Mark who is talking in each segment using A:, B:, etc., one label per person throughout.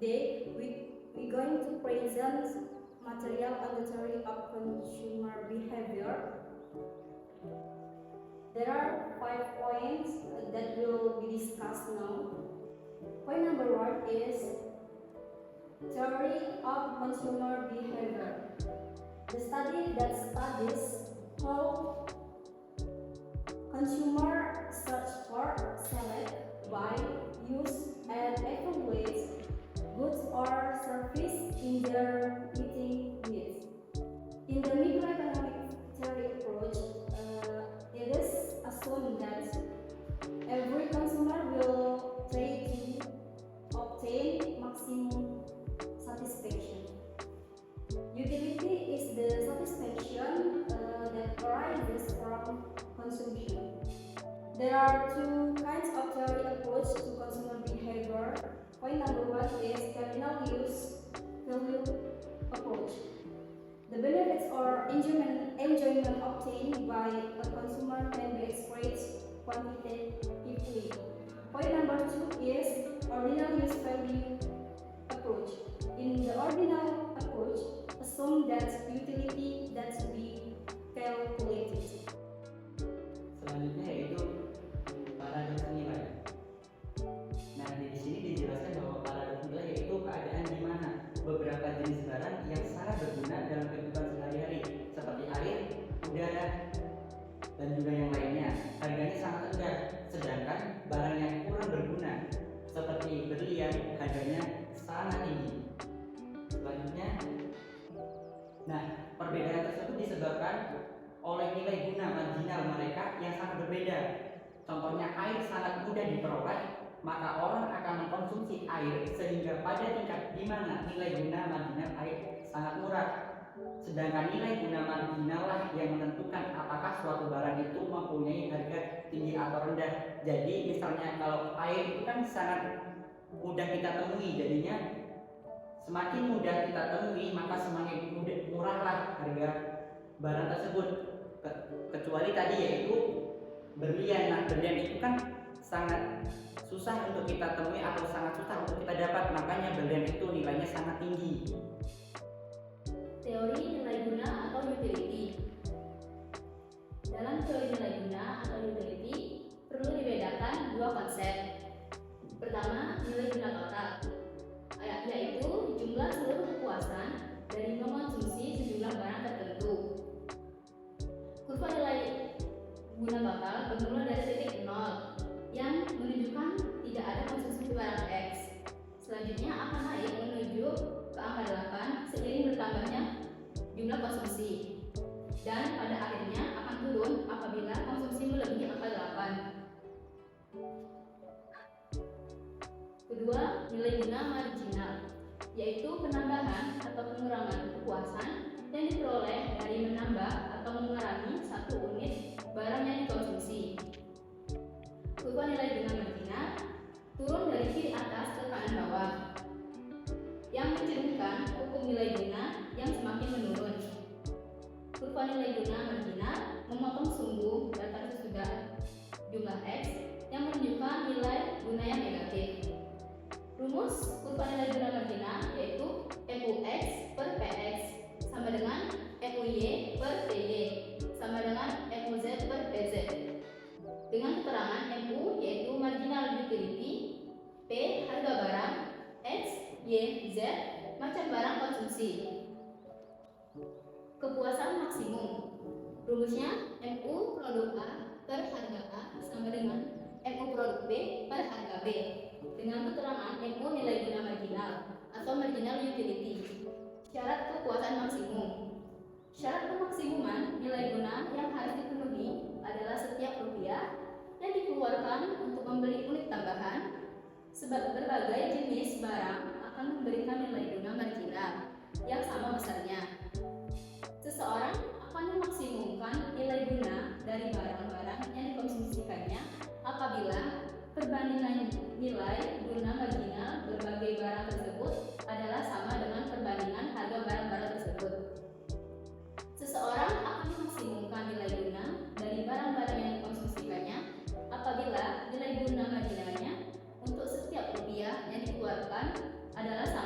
A: Today we going to present material on the theory of consumer behavior. There are 5 points that will be discussed now. Point number 1 is theory of consumer behavior. The study that studies how consumer search for, select, buy, use, and evaluate goods or service in their meeting needs. In the microeconomic theory approach, it is assumed that every consumer will try to obtain maximum satisfaction. Utility is the satisfaction that arises from consumption. There are 2 kinds of theory approach to consumer behavior. Point number 1 is terminal use value approach. The benefits or enjoyment obtained by a consumer can be expressed quantitatively. Point number 2 is ordinal use value approach. In the ordinal approach, assume that utility that be calculated.
B: Selanjutnya yaitu paradoks nilai. Nah, di sini dijelaskan bahwa paradoks nilai yaitu keadaan di mana beberapa jenis barang yang sangat berguna dalam kehidupan sehari-hari seperti air, udara, dan juga yang lainnya harganya sangat rendah, sedangkan barang yang kurang berguna seperti berlian harganya sangat tinggi. Selanjutnya, nah perbedaan tersebut disebabkan oleh nilai guna marginal mereka yang sangat berbeda. Contohnya, air sangat mudah diperoleh, maka orang akan mengkonsumsi air sehingga pada tingkat di mana nilai guna marginal air sangat murah. Sedangkan nilai guna marginal lah yang menentukan apakah suatu barang itu mempunyai harga tinggi atau rendah. Jadi misalnya kalau air itu kan sangat mudah kita temui, jadinya semakin mudah kita temui maka semakin murahlah harga barang tersebut. Kecuali tadi yaitu berlian. Nah, berlian itu kan sangat susah untuk kita temui atau sangat susah untuk kita dapat, makanya berlian itu nilainya sangat tinggi.
C: Teori nilai guna atau utility. Dalam teori nilai guna atau utility perlu dibedakan 2 konsep. Pertama, nilai guna total, yaitu jumlah seluruh kepuasan dari mengkonsumsi sejumlah barang tertentu. Kurva nilai guna total bermula dari titik 0 yang menunjukkan tidak ada konsumsi barang X. Selanjutnya akan naik menuju ke angka 8 seiring bertambahnya jumlah konsumsi, dan pada akhirnya akan turun apabila konsumsi melebihi angka 8. Kedua, nilai guna marginal, yaitu penambahan atau pengurangan kepuasan yang diperoleh dari menambah atau mengurangi 1 unit barang yang dikonsumsi. Kurva nilai guna marginal turun dari kiri atas ke kanan bawah, yang mencerminkan hukum nilai guna yang semakin menurun. Kurva nilai guna marginal memotong sumbu data sesudah jumlah X yang menunjukkan nilai guna yang negatif. Rumus kurva nilai guna marginal yaitu MUX per PX sama dengan MUY per PY sama dengan MUZ per PZ. Dengan keterangan MU yaitu marginal utility, P harga barang, X, Y, Z macam barang konsumsi. Kepuasan maksimum. Rumusnya MU produk A per harga A sama dengan MU produk B per harga B. Dengan keterangan MU nilai guna marginal atau marginal utility. Syarat kepuasan maksimum. Syarat kemaksimuman nilai guna yang harus dipenuhi adalah setiap rupiah yang dikeluarkan untuk membeli unit tambahan sebab berbagai jenis barang akan memberikan nilai guna marginal yang sama besarnya. Seseorang akan memaksimumkan nilai guna dari barang-barang yang dikonsumsikannya apabila perbandingan nilai guna marginal berbagai barang tersebut adalah sama dengan perbandingan harga barang-barang tersebut. Seseorang akan memaksimumkan nilai guna dari barang-barang yang dikonsumsikannya apabila nilai guna marginalnya untuk setiap rupiah yang dikeluarkan adalah sama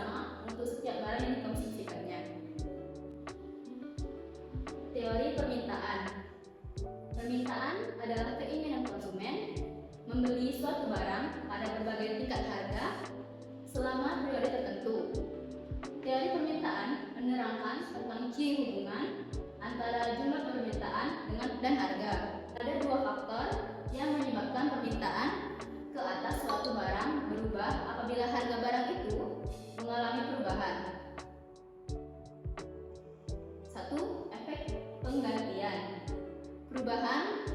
C: Teori permintaan. Permintaan adalah keinginan konsumen membeli suatu barang pada berbagai tingkat harga selama periode tertentu. Teori permintaan menerangkan tentang ciri hubungan antara jumlah permintaan dan harga. Ada dua faktor yang menyebabkan permintaan ke atas suatu barang berubah apabila harga barang itu mengalami perubahan. 1. Efek penggantian. Perubahan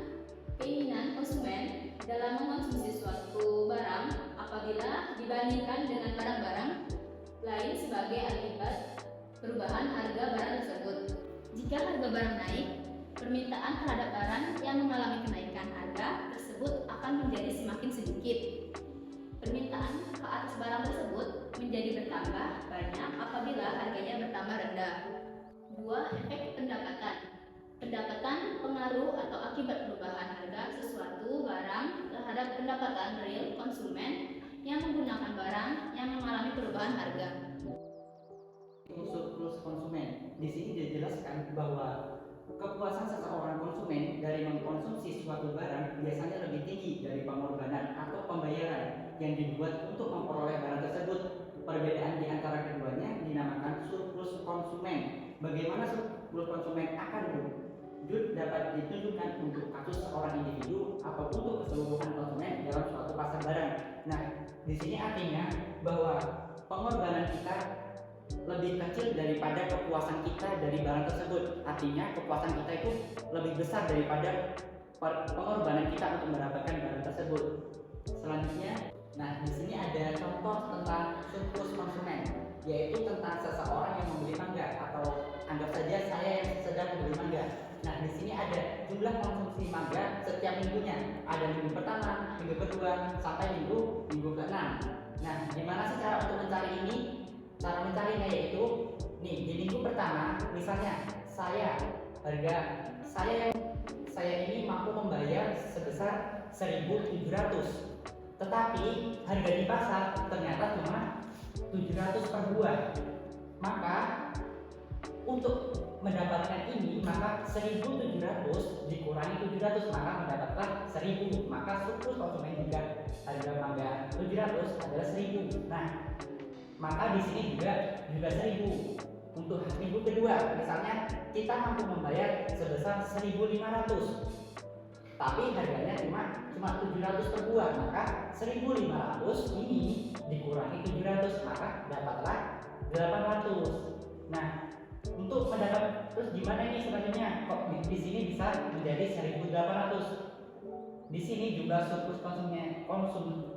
C: keinginan konsumen dalam mengonsumsi suatu barang apabila dibandingkan dengan barang-barang lain sebagai akibat perubahan harga barang tersebut. Jika harga barang naik, permintaan terhadap barang yang mengalami kenaikan harga tersebut akan menjadi semakin sedikit. Permintaan ke atas barang tersebut menjadi bertambah banyak apabila harganya bertambah rendah. 2. Efek pendapatan. Pendapatan pengaruh atau akibat perubahan harga sesuatu barang terhadap pendapatan real konsumen yang menggunakan barang yang mengalami perubahan harga.
B: Surplus konsumen. Di sini dijelaskan bahwa kepuasan seseorang konsumen dari mengkonsumsi suatu barang biasanya lebih tinggi dari pengorbanan atau pembayaran yang dibuat untuk memperoleh barang tersebut. Perbedaan di antara keduanya dinamakan surplus konsumen. Bagaimana surplus konsumen akan dapat ditunjukkan untuk kasus seorang individu atau untuk keseluruhan konsumen dalam suatu pasar barang. Nah, di sini artinya bahwa pengorbanan kita lebih kecil daripada kepuasan kita dari barang tersebut. Artinya kepuasan kita itu lebih besar daripada pengorbanan kita untuk mendapatkan barang tersebut. Selanjutnya, nah di sini ada contoh tentang surplus konsumen, yaitu tentang seseorang yang membeli mangga atau anggap saja saya yang sedang membeli mangga. Nah di sini ada jumlah konsumsi mangga setiap minggunya. Ada minggu pertama, minggu kedua, sampai minggu ke-6. Nah, gimana sih cara untuk mencari ini? Cara mencarinya yaitu, nih di minggu pertama, misalnya saya ini mampu membayar sebesar 1.700, tetapi harga di pasar ternyata cuma 700 per buah. Maka untuk mendapatkan ini, maka 1.700 dikurangi 700, maka mendapatkan 1.000. Maka surplus konsumen jika harga mangga 700 adalah 1.000. Nah, maka di sini juga 1.000. Untuk minggu kedua, misalnya kita mampu membayar sebesar 1.500, tapi harganya cuma 700 per buah, maka 1.500 ini dikurangi 700, maka dapatlah 800. Nah, untuk mendapat terus gimana ini selanjutnya? Kok di sini bisa menjadi 1.800? Di sini jumlah surplus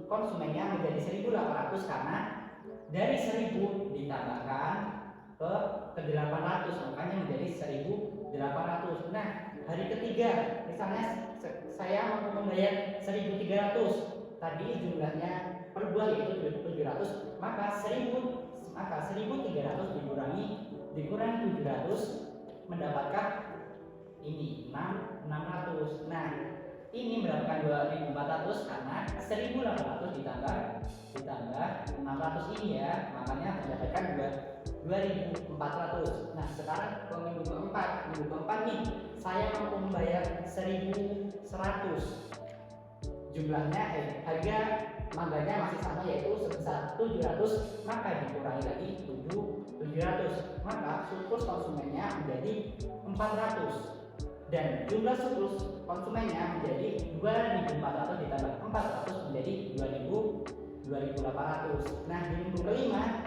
B: konsumennya menjadi 1.800 karena dari 1.000 ditambahkan ke 800, makanya menjadi 1.800. Nah, hari ketiga misalnya saya mampu membayar 1.300, tadi jumlahnya per buah yaitu 700, maka 1.300 dikurangi 700 mendapatkan ini 600. Nah, ini mendapatkan 2.400 karena 1.800 ditambah 600 ini ya, makanya mendapatkan 2.400. Nah, sekarang ke minggu keempat nih, saya mampu membayar 1.100. Jumlahnya harga mangganya masih sama yaitu sebesar 700, maka dikurangi lagi 700, maka surplus konsumennya menjadi 400 dan jumlah surplus konsumennya menjadi 2.400 ditambah 400 menjadi 2.800. Nah, di minggu kelima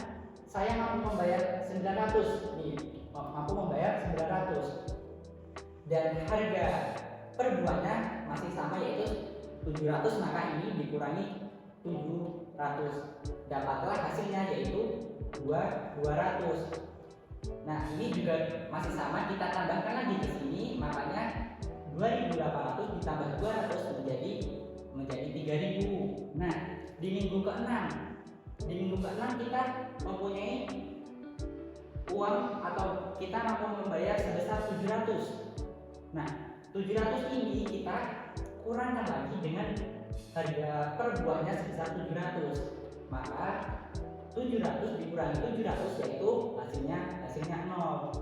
B: saya mampu membayar 900 nih, mampu membayar 900 dan harga per buahnya masih sama yaitu 700, maka ini dikurangi 700, dapatlah hasilnya yaitu 200. Nah, ini juga masih sama, kita tambahkan lagi di sini, makanya 2.800 ditambah 200 menjadi 3.000. Nah, di minggu ke-6 kita mempunyai uang atau kita mampu membayar sebesar 700. Nah, 700 ini kita kurangkan lagi dengan harga per buahnya sebesar 700, maka 700 dikurangi 700 yaitu hasilnya 0.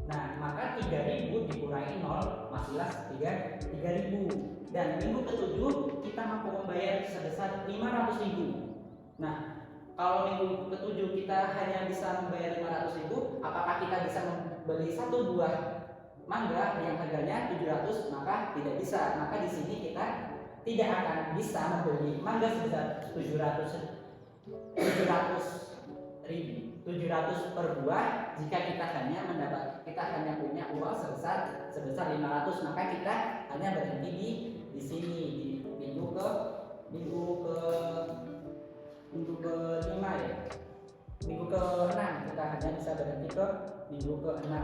B: Nah, maka 3.000 dikurangi 0 masihlah 3.000. Dan minggu ke-7 kita mampu membayar sebesar 500.000. Nah, kalau minggu ke-7 kita hanya bisa membayar 500.000, apakah kita bisa membeli satu buah mangga yang harganya 700? Maka tidak bisa. Maka di sini kita tidak akan bisa membeli mangga sebesar 700 per buah jika kita hanya punya uang sebesar 500. Maka kita hanya berhenti di sini di minggu ke-5 ya. Minggu ke-6 kita hanya bisa berhenti ke minggu ke-6.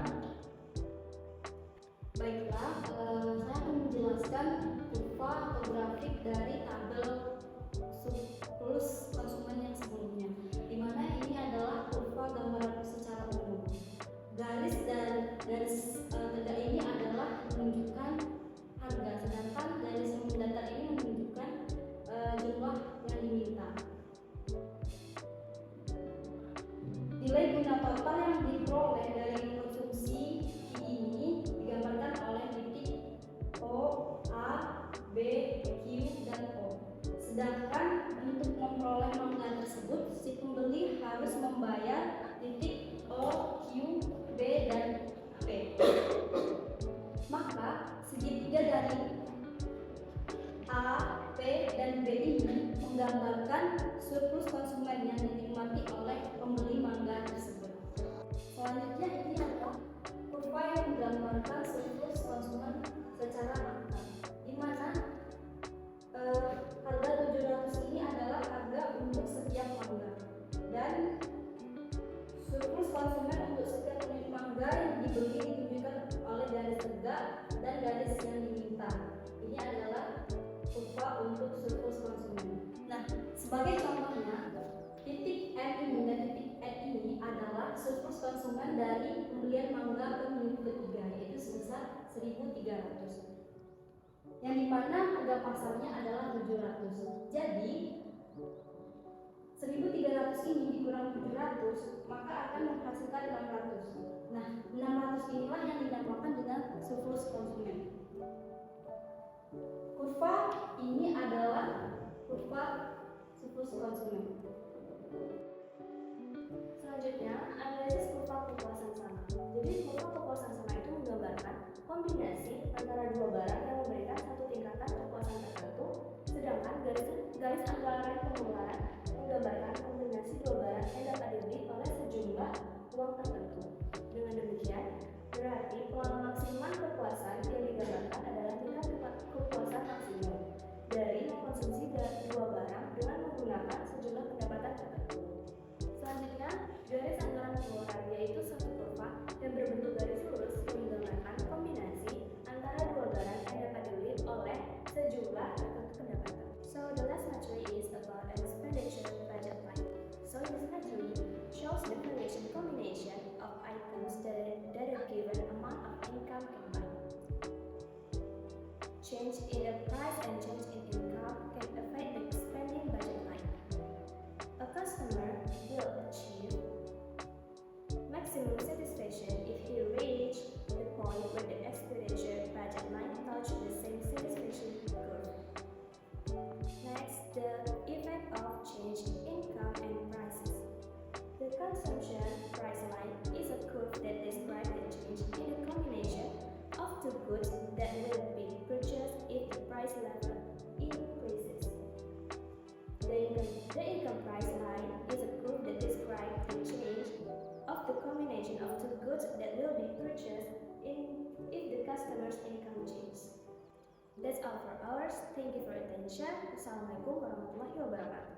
A: Baiklah, saya akan menjelaskan kurva atau grafik dari tabel surplus konsumen yang sebelumnya, di mana ini adalah kurva gambaran secara umum. Garis tegak ini adalah menunjukkan harga, sedangkan garis yang mendatar ini menunjukkan jumlah yang diminta. Nilai guna total yang diperoleh dari konsumsi ini digambarkan oleh titik O, A, B, Q, dan O. Sedangkan untuk memperoleh mangga tersebut, si pembeli harus membayar titik O, Q, B, dan P. Maka segitiga dari A, P, dan B ini menggambarkan surplus konsumen yang dinikmati oleh pembeli mangga tersebut. Selanjutnya ini adalah kurva yang menggambarkan surplus konsumen secara angka, di mana harga 700 ini adalah harga untuk setiap mangga, dan surplus konsumen untuk setiap unit mangga yang dibeli ditunjukkan oleh garis tegak dan garis yang diminta. Ini adalah kurva untuk surplus konsumen. Nah, sebagai contohnya, titik M ini dan titik N ini adalah surplus konsumen dari pembelian mangga ke minggu ketiga, yaitu sebesar 1.300. Yang dimana harga pasarnya adalah 700. Jadi 1.300 ini dikurang 700 maka akan menghasilkan 600. Nah, 600 inilah yang dinamakan dengan surplus konsumen. Kurva ini adalah kurva surplus konsumen. Selanjutnya, analisis kurva kepuasan sama. Jadi kurva kepuasan sama itu menggambarkan kombinasi antara dua barang yang memberikan satu tingkatan kepuasan tertentu, sedangkan garis anggaran pengeluaran menggambarkan kombinasi dua barang yang dapat dibeli oleh sejumlah uang tertentu. Dengan demikian, berarti peluang maksimal kepuasan yang digambarkan adalah tingkat kepuasan maksimum dari mengkonsumsi dua barang dengan menggunakan sejumlah pendapatan tertentu. Selanjutnya, garis anggaran pengeluaran yaitu suatu kurva yang berbentuk garis lurus yang menggambarkan kombinasi antara dua barang yang dapat dibeli oleh sejumlah tertentu pendapatan. So the last matrix is about expenditure budget line. So this matrix shows the variation combination of items that a given amount of income can buy. Change in the price and change in income can affect the spending budget line. A customer will achieve maximum satisfaction if he reaches the point where the expenditure budget line touch the same satisfaction curve. Next, the effect of change in income and prices. The consumption price line is a curve that describes the change in the combination of the goods that will be purchased if the price level increases. The income price line is a curve that describes the change of the combination of two goods that will be purchased if the customer's income changes. That's all for ours. Thank you for your attention. Assalamualaikum warahmatullahi wabarakatuh.